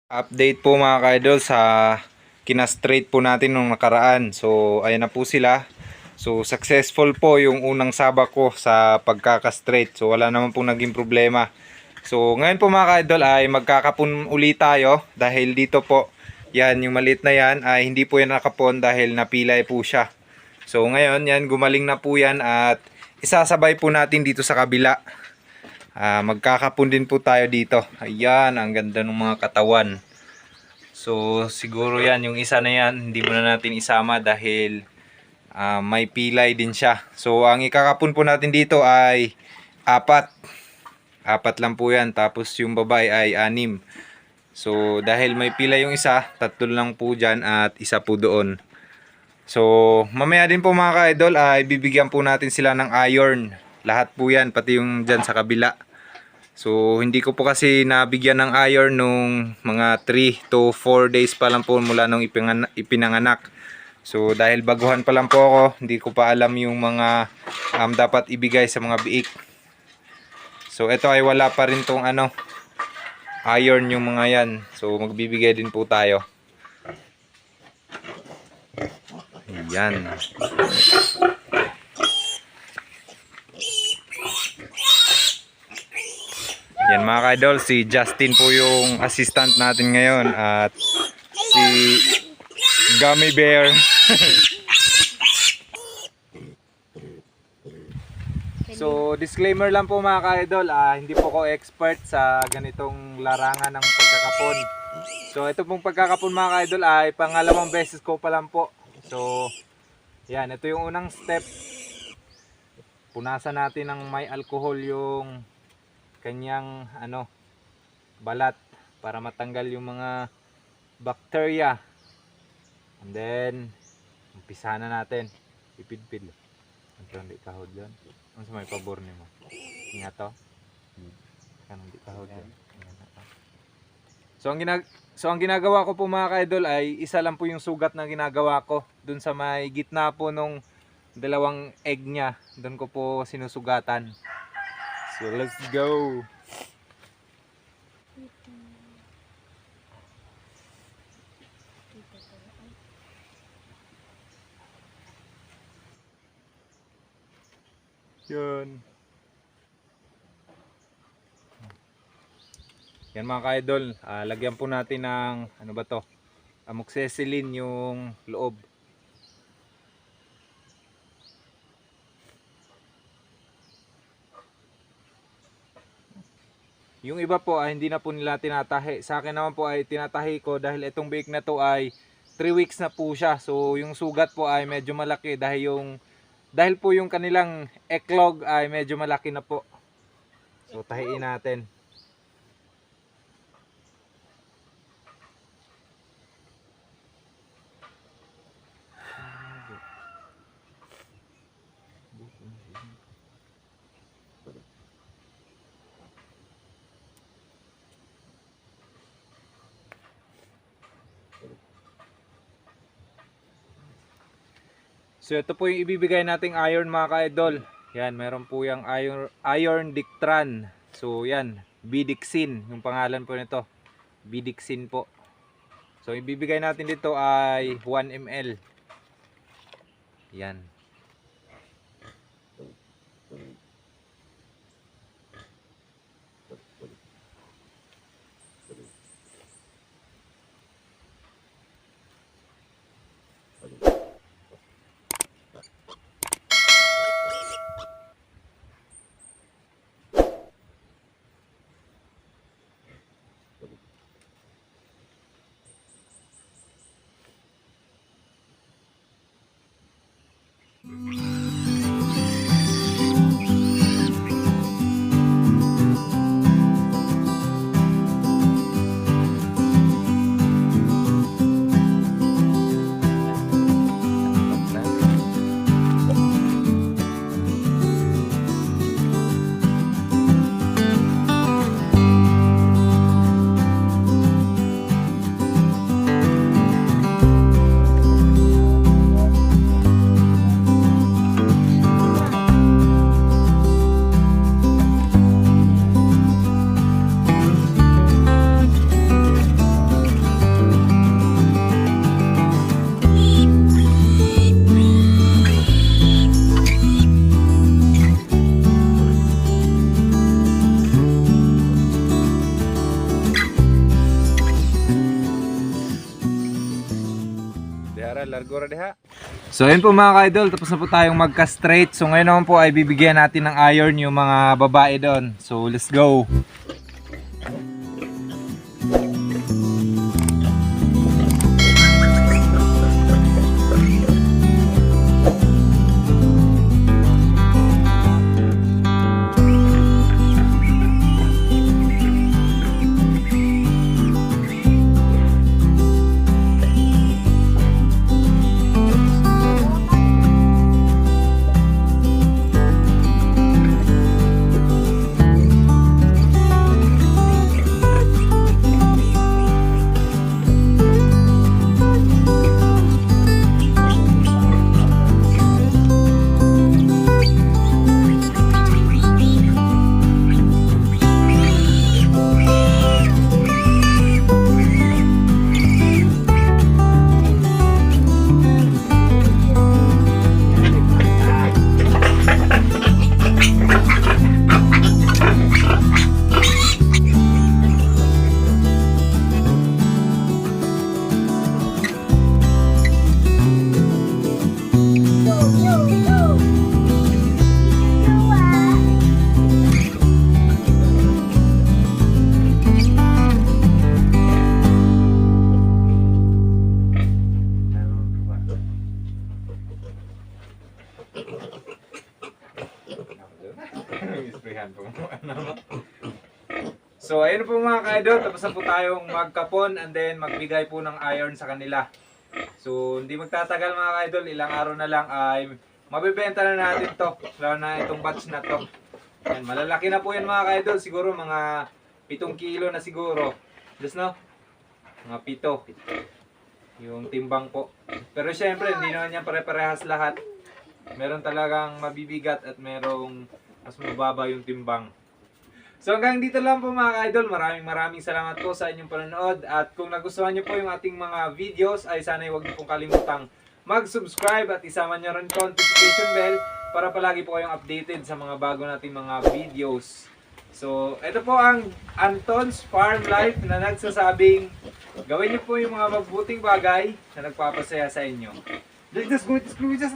Update po mga ka-idol sa kinastraight po natin nung nakaraan. So ayan na po sila. So successful po yung unang sabak ko sa pagkakastraight. So wala naman po naging problema. So ngayon po mga ka-idol ay magkakapon uli tayo. Dahil dito po, yan yung maliit na yan ay hindi po yan nakapon dahil napilay po siya. So ngayon yan gumaling na po yan at isasabay po natin dito sa kabila. Magkakapon din po tayo dito. Ayan, ang ganda ng mga katawan. So siguro yan, yung isa na yan, hindi muna natin isama dahil may pilay din siya. So ang ikakapon po natin dito ay apat. Apat lang po yan. Tapos yung babae ay 6. So dahil may pilay yung isa, 3 lang po dyan at isa po doon. So mamaya din po mga ka-idol ay bibigyan po natin sila ng iron. Lahat po yan, pati yung dyan sa kabila. So hindi ko po kasi nabigyan ng iron nung mga 3 to 4 days pa lang po mula nung ipinanganak. So dahil baguhan pa lang po ako, hindi ko pa alam yung mga dapat ibigay sa mga biik. So ito ay wala pa rin tong iron yung mga yan. So magbibigay din po tayo. Ayan. Yan mga ka-idol, si Justin po yung assistant natin ngayon at si Gummy Bear. So disclaimer lang po mga ka-idol, hindi po ko expert sa ganitong larangan ng pagkakapon. So ito pong pagkakapon mga ka-idol ay pangalawang beses ko pa lang po. So yan, ito yung unang step. Punasan natin ng may alcohol yung kanyang balat para matanggal yung mga bacteria. And then umpisahan na natin ipidpid. Ito hindi kahod yan. Ano sa may pabor nimo? Ingat to. Kan hindi kahod yan. So ang ginagawa ko po mga ka-idol ay isa lang po yung sugat na ginagawa ko dun sa may gitna po nung dalawang egg niya. Doon ko po sinusugatan. So let's go. Yun. Yan mga ka-idol, lagyan po natin ng amoxicillin yung loob. Yung iba po ay hindi na po nila tinatahi. Sa akin naman po ay tinatahi ko dahil itong biik na to ay 3 weeks na po siya. So yung sugat po ay medyo malaki dahil po yung kanilang eklog ay medyo malaki na po. So tahiin natin. So ito po yung ibibigay nating iron mga ka-idol. Yan, meron po yung iron Dictran. So yan, Bidixin yung pangalan po nito. Bidixin po. So ibibigay natin dito ay 1 ml. Yan. Tara, largo ra diha. So ayun po mga ka-idol, tapos na po tayong magka-straight. So ngayon naman po ay bibigyan natin ng iron yung mga babae doon. So let's go. So ayun po mga ka-idol, tapos na po tayong magkapon and then magbigay po ng iron sa kanila. So hindi magtatagal mga ka-idol, ilang araw na lang ay mabibenta na natin to, lalo na itong batch na to. Yan, malalaki na po yan mga ka-idol, siguro mga 7 kilo na siguro. Just no? Mga 7 yung timbang po. Pero syempre hindi naman yan pare-parehas lahat. Meron talagang mabibigat at merong mas mababa yung timbang. So hanggang dito lang po mga ka-idol. Maraming salamat po sa inyong panonood. At kung nagustuhan nyo po yung ating mga videos ay sana'y huwag nyo pong kalimutang mag-subscribe at isama nyo rin po notification bell para palagi po kayong updated sa mga bago nating mga videos. So ito po ang Anton's Farm Life na nagsasabing gawin nyo po yung mga mabuting bagay na nagpapasaya sa inyo. Gumitas.